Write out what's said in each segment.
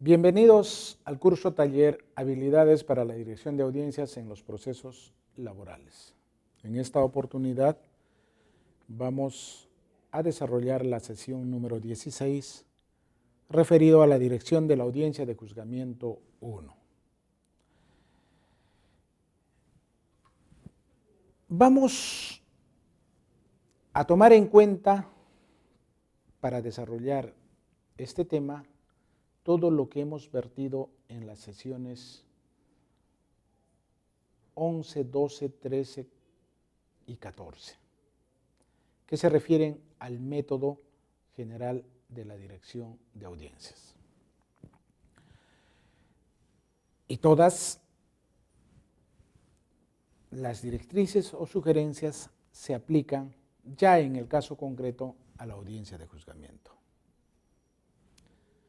Bienvenidos al curso taller Habilidades para la dirección de audiencias en los procesos laborales. En esta oportunidad vamos a desarrollar la sesión número 16 referido a la dirección de la audiencia de juzgamiento 1. Vamos a tomar en cuenta para desarrollar este tema todo lo que hemos vertido en las sesiones 11, 12, 13 y 14, que se refieren al método general de la dirección de audiencias. Y todas las directrices o sugerencias se aplican ya en el caso concreto a la audiencia de juzgamiento.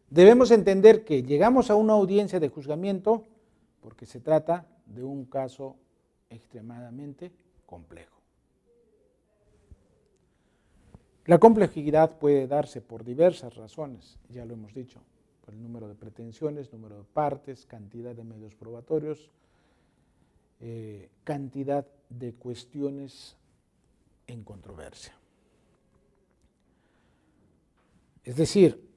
Debemos entender que llegamos a una audiencia de juzgamiento porque se trata de un caso extremadamente complejo. La complejidad puede darse por diversas razones, ya lo hemos dicho, por el número de pretensiones, número de partes, cantidad de medios probatorios, cantidad de cuestiones en controversia. Es decir,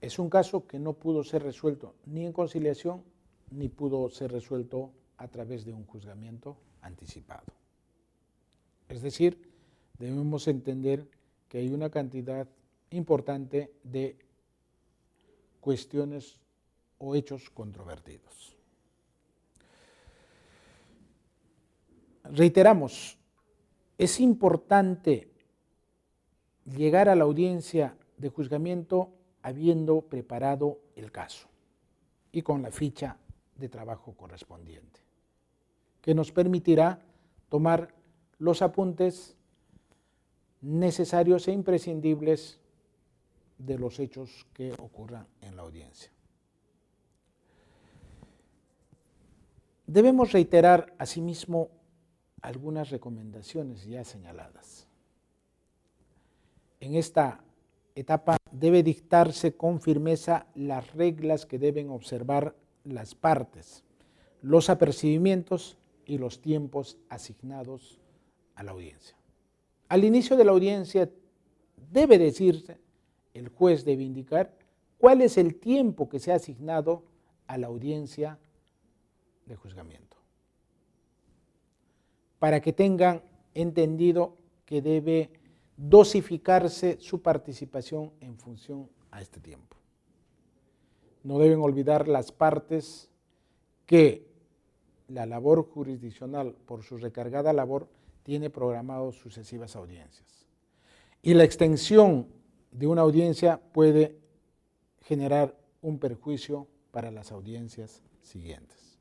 es un caso que no pudo ser resuelto ni en conciliación, ni pudo ser resuelto a través de un juzgamiento anticipado. Es decir, debemos entender que hay una cantidad importante de cuestiones o hechos controvertidos. Reiteramos, es importante llegar a la audiencia de juzgamiento habiendo preparado el caso y con la ficha de trabajo correspondiente, que nos permitirá tomar los apuntes necesarios e imprescindibles de los hechos que ocurran en la audiencia. Debemos reiterar asimismo algunas recomendaciones ya señaladas. En esta etapa debe dictarse con firmeza las reglas que deben observar las partes, los apercibimientos y los tiempos asignados a la audiencia. Al inicio de la audiencia debe decirse, el juez debe indicar cuál es el tiempo que se ha asignado a la audiencia de juzgamiento, para que tengan entendido que debe dosificarse su participación en función a este tiempo. No deben olvidar las partes que la labor jurisdiccional, por su recargada labor, tiene programado sucesivas audiencias. Y la extensión de una audiencia puede generar un perjuicio para las audiencias siguientes.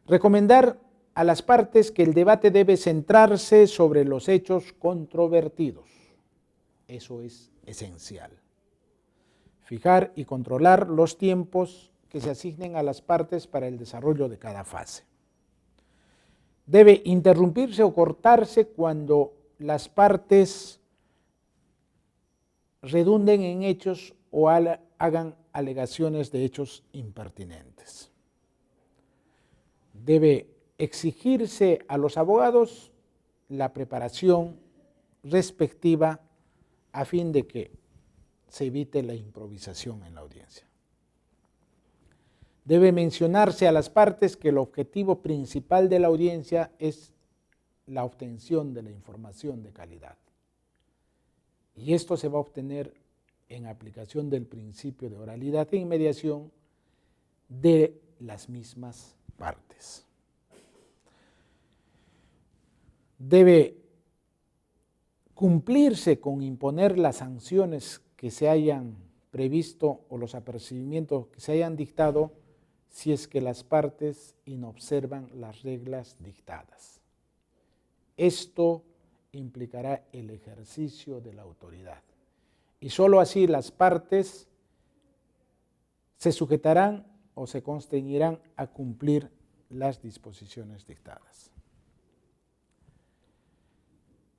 Recomendar a las partes que el debate debe centrarse sobre los hechos controvertidos. Eso es esencial. Fijar y controlar los tiempos que se asignen a las partes para el desarrollo de cada fase. Debe interrumpirse o cortarse cuando las partes redunden en hechos o hagan alegaciones de hechos impertinentes. Debe exigirse a los abogados la preparación respectiva a fin de que se evite la improvisación en la audiencia. Debe mencionarse a las partes que el objetivo principal de la audiencia es la obtención de la información de calidad. Y esto se va a obtener en aplicación del principio de oralidad e inmediación de las mismas partes. Debe cumplirse con imponer las sanciones que se hayan previsto o los apercibimientos que se hayan dictado si es que las partes inobservan las reglas dictadas. Esto implicará el ejercicio de la autoridad y sólo así las partes se sujetarán o se constreñirán a cumplir las disposiciones dictadas.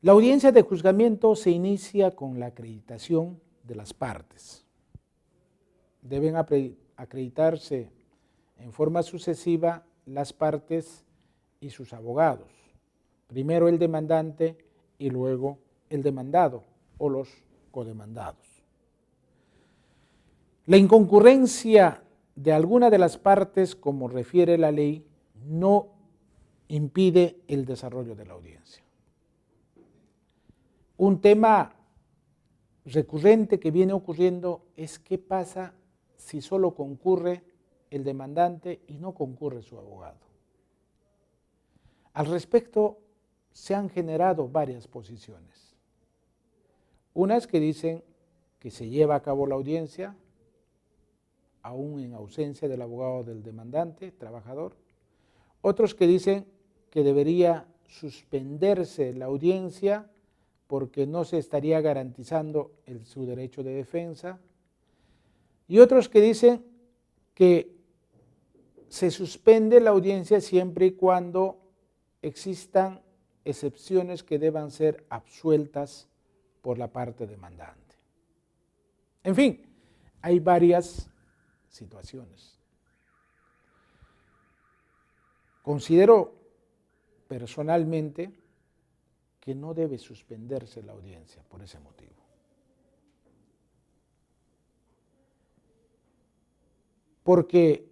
La audiencia de juzgamiento se inicia con la acreditación de las partes. Deben acreditarse en forma sucesiva las partes y sus abogados. Primero el demandante y luego el demandado o los codemandados. La inconcurrencia de alguna de las partes, como refiere la ley, no impide el desarrollo de la audiencia. Un tema recurrente que viene ocurriendo es qué pasa si solo concurre el demandante y no concurre su abogado. Al respecto, se han generado varias posiciones. Unas que dicen que se lleva a cabo la audiencia, aún en ausencia del abogado del demandante, trabajador. Otros que dicen que debería suspenderse la audiencia porque no se estaría garantizando su derecho de defensa. Y otros que dicen que se suspende la audiencia siempre y cuando existan excepciones que deban ser absueltas por la parte demandante. En fin, hay varias situaciones. Considero personalmente que no debe suspenderse la audiencia por ese motivo. Porque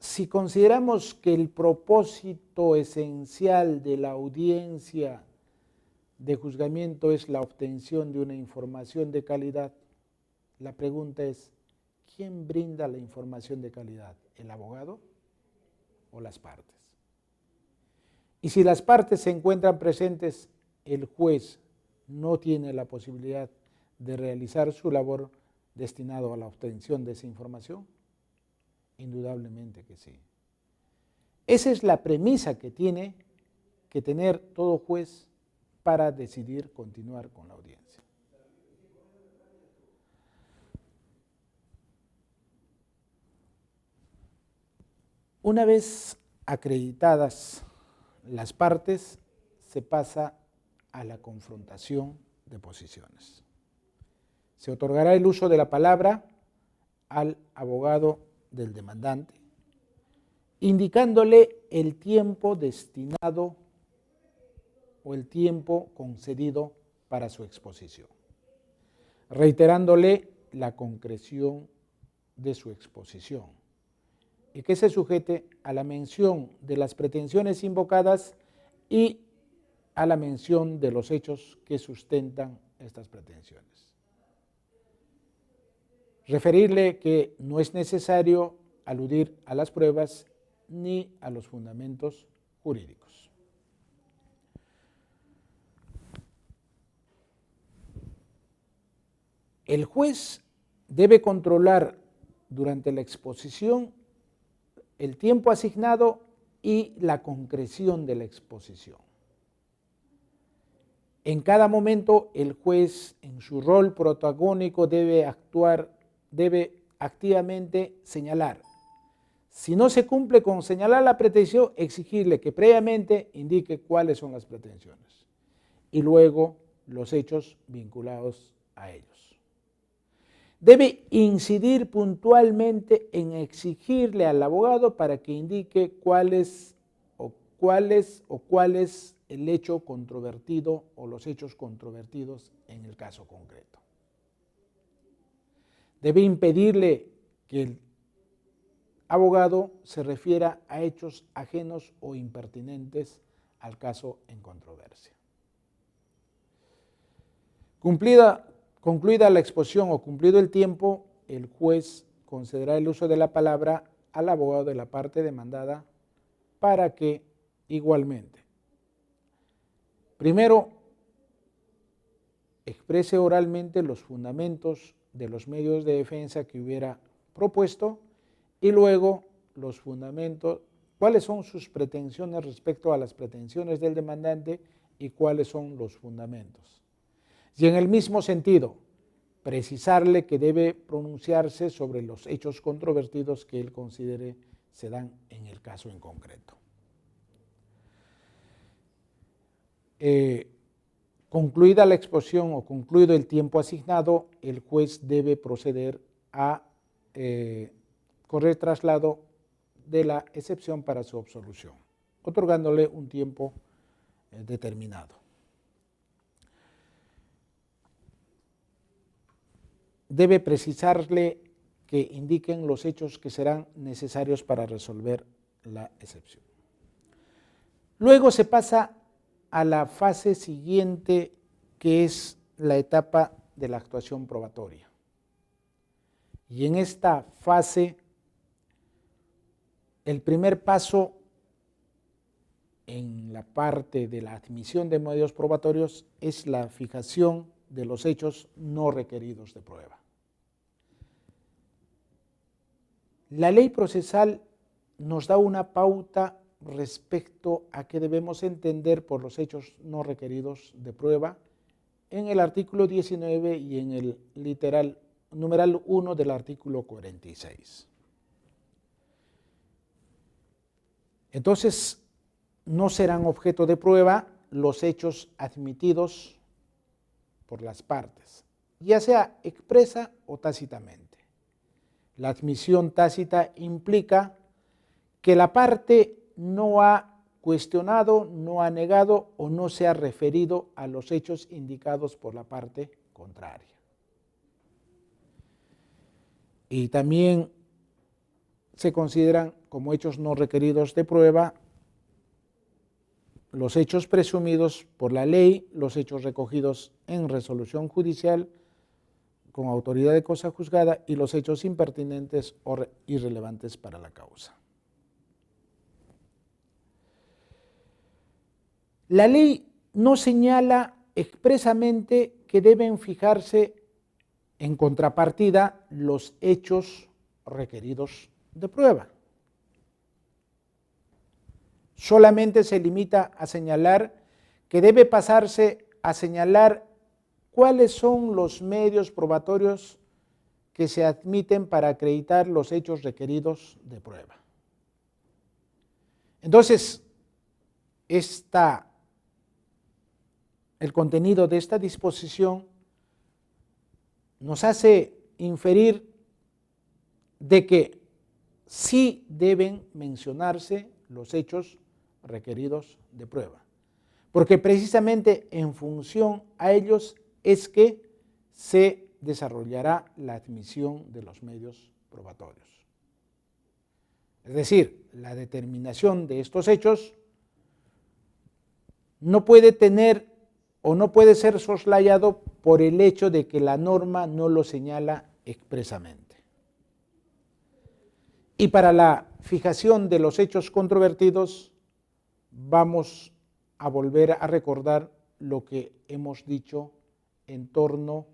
si consideramos que el propósito esencial de la audiencia de juzgamiento es la obtención de una información de calidad, la pregunta es, ¿quién brinda la información de calidad? ¿El abogado o las partes? Y si las partes se encuentran presentes, el juez no tiene la posibilidad de realizar su labor destinado a la obtención de esa información. Indudablemente que sí. Esa es la premisa que tiene que tener todo juez para decidir continuar con la audiencia. Una vez acreditadas las partes, se pasa a la confrontación de posiciones. Se otorgará el uso de la palabra al abogado del demandante, indicándole el tiempo destinado o el tiempo concedido para su exposición, reiterándole la concreción de su exposición y que se sujete a la mención de las pretensiones invocadas y a la mención de los hechos que sustentan estas pretensiones. Referirle que no es necesario aludir a las pruebas ni a los fundamentos jurídicos. El juez debe controlar durante la exposición el tiempo asignado y la concreción de la exposición. En cada momento el juez, en su rol protagónico, debe activamente señalar. Si no se cumple con señalar la pretensión, exigirle que previamente indique cuáles son las pretensiones y luego los hechos vinculados a ellos. Debe incidir puntualmente en exigirle al abogado para que indique cuál es el hecho controvertido o los hechos controvertidos en el caso concreto. Debe impedirle que el abogado se refiera a hechos ajenos o impertinentes al caso en controversia. Concluida la exposición o cumplido el tiempo, el juez concederá el uso de la palabra al abogado de la parte demandada para que igualmente, primero, exprese oralmente los fundamentos de los medios de defensa que hubiera propuesto y luego los fundamentos, cuáles son sus pretensiones respecto a las pretensiones del demandante y cuáles son los fundamentos. Y en el mismo sentido, precisarle que debe pronunciarse sobre los hechos controvertidos que él considere se dan en el caso en concreto. Concluida la exposición o concluido el tiempo asignado, el juez debe proceder a correr traslado de la excepción para su absolución, otorgándole un tiempo determinado. Debe precisarle que indiquen los hechos que serán necesarios para resolver la excepción. Luego se pasa a la fase siguiente, que es la etapa de la actuación probatoria. Y en esta fase, el primer paso en la parte de la admisión de medios probatorios es la fijación de los hechos no requeridos de prueba. La ley procesal nos da una pauta respecto a qué debemos entender por los hechos no requeridos de prueba en el artículo 19 y en el numeral 1 del artículo 46. Entonces, no serán objeto de prueba los hechos admitidos por las partes, ya sea expresa o tácitamente. La admisión tácita implica que la parte no ha cuestionado, no ha negado o no se ha referido a los hechos indicados por la parte contraria. Y también se consideran como hechos no requeridos de prueba los hechos presumidos por la ley, los hechos recogidos en resolución judicial con autoridad de cosa juzgada y los hechos impertinentes o irrelevantes para la causa. La ley no señala expresamente que deben fijarse en contrapartida los hechos requeridos de prueba. Solamente se limita a señalar que debe pasarse a señalar cuáles son los medios probatorios que se admiten para acreditar los hechos requeridos de prueba. Entonces, el contenido de esta disposición nos hace inferir de que sí deben mencionarse los hechos requeridos de prueba, porque precisamente en función a ellos es que se desarrollará la admisión de los medios probatorios. Es decir, la determinación de estos hechos no puede tener o no puede ser soslayado por el hecho de que la norma no lo señala expresamente. Y para la fijación de los hechos controvertidos vamos a volver a recordar lo que hemos dicho en torno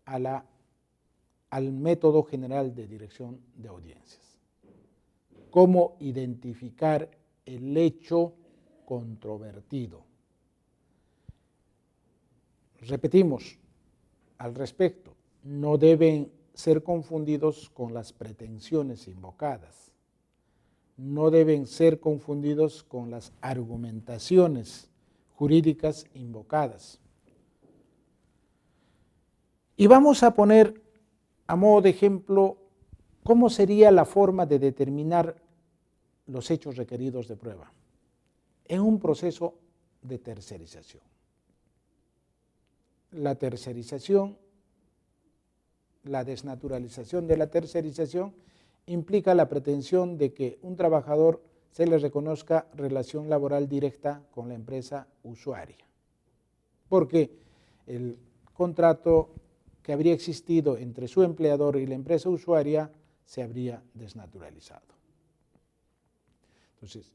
al método general de dirección de audiencias. Cómo identificar el hecho controvertido. Repetimos al respecto, no deben ser confundidos con las pretensiones invocadas, no deben ser confundidos con las argumentaciones jurídicas invocadas. Y vamos a poner a modo de ejemplo cómo sería la forma de determinar los hechos requeridos de prueba en un proceso de tercerización. La tercerización, la desnaturalización de la tercerización implica la pretensión de que un trabajador se le reconozca relación laboral directa con la empresa usuaria, porque el contrato que habría existido entre su empleador y la empresa usuaria se habría desnaturalizado. Entonces,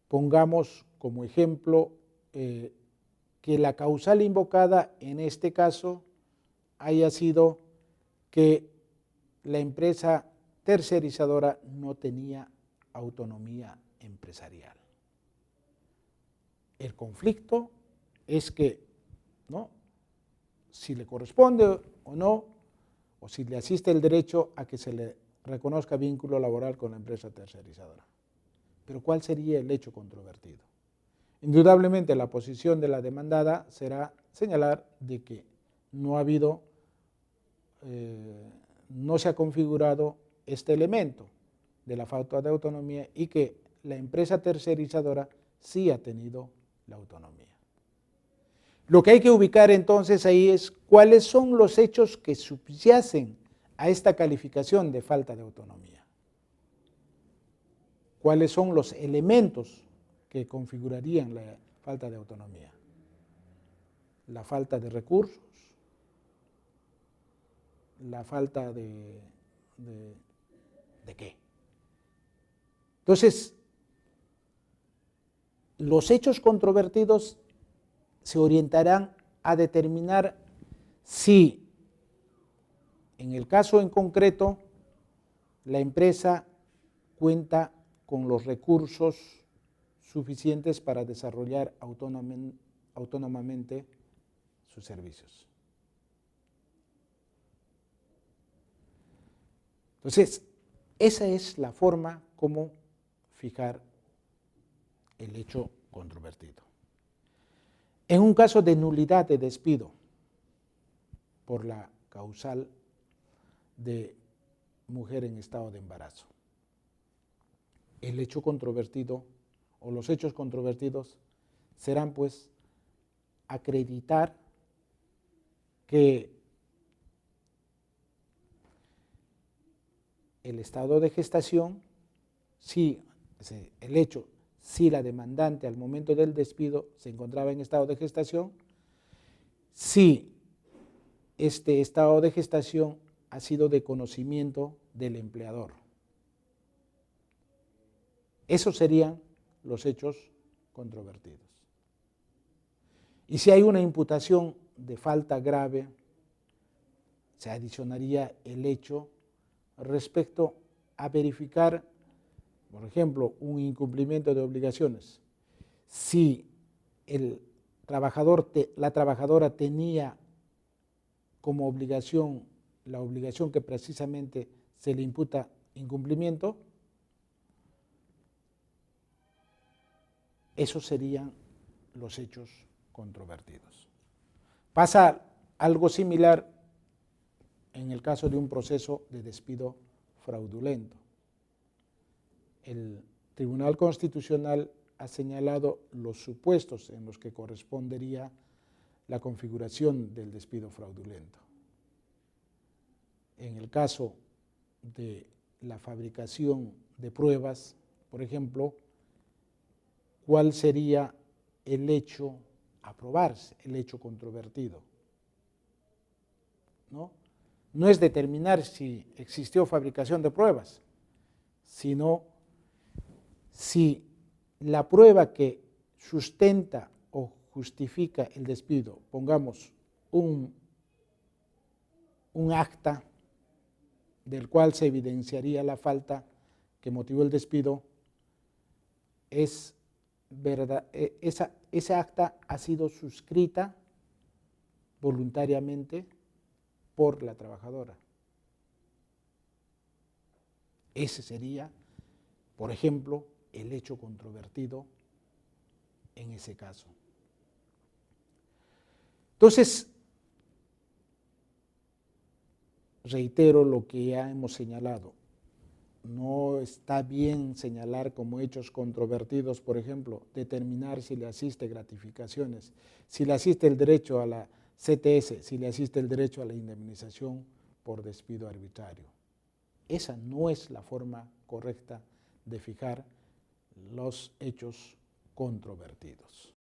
pongamos como ejemplo que la causal invocada en este caso haya sido que la empresa tercerizadora no tenía autonomía empresarial. El conflicto es que, ¿no?, si le corresponde o no, o si le asiste el derecho a que se le reconozca vínculo laboral con la empresa tercerizadora. Pero ¿cuál sería el hecho controvertido? Indudablemente la posición de la demandada será señalar de que no ha habido no se ha configurado este elemento de la falta de autonomía y que la empresa tercerizadora sí ha tenido la autonomía. Lo que hay que ubicar entonces ahí es cuáles son los hechos que subyacen a esta calificación de falta de autonomía. ¿Cuáles son los elementos que configurarían la falta de autonomía? La falta de recursos, la falta ¿de qué? Entonces, los hechos controvertidos se orientarán a determinar si, en el caso en concreto, la empresa cuenta con los recursos suficientes para desarrollar autónomamente sus servicios. Entonces, esa es la forma como fijar el hecho controvertido. En un caso de nulidad de despido por la causal de mujer en estado de embarazo, el hecho controvertido o los hechos controvertidos serán pues acreditar que el estado de gestación, si la demandante al momento del despido se encontraba en estado de gestación, si este estado de gestación ha sido de conocimiento del empleador. Esos serían los hechos controvertidos. Y si hay una imputación de falta grave, se adicionaría el hecho respecto a verificar, por ejemplo, un incumplimiento de obligaciones. Si la trabajadora tenía como obligación la obligación que precisamente se le imputa incumplimiento, esos serían los hechos controvertidos. Pasa algo similar en el caso de un proceso de despido fraudulento. El Tribunal Constitucional ha señalado los supuestos en los que correspondería la configuración del despido fraudulento. En el caso de la fabricación de pruebas, por ejemplo, ¿cuál sería el hecho a probarse, el hecho controvertido? No es determinar si existió fabricación de pruebas, sino si la prueba que sustenta o justifica el despido, pongamos un acta del cual se evidenciaría la falta que motivó el despido, es verdad, esa acta ha sido suscrita voluntariamente por la trabajadora. Ese sería, por ejemplo, el hecho controvertido en ese caso. Entonces, reitero lo que ya hemos señalado. No está bien señalar como hechos controvertidos, por ejemplo, determinar si le asiste gratificaciones, si le asiste el derecho a la CTS, si le asiste el derecho a la indemnización por despido arbitrario. Esa no es la forma correcta de fijar los hechos controvertidos.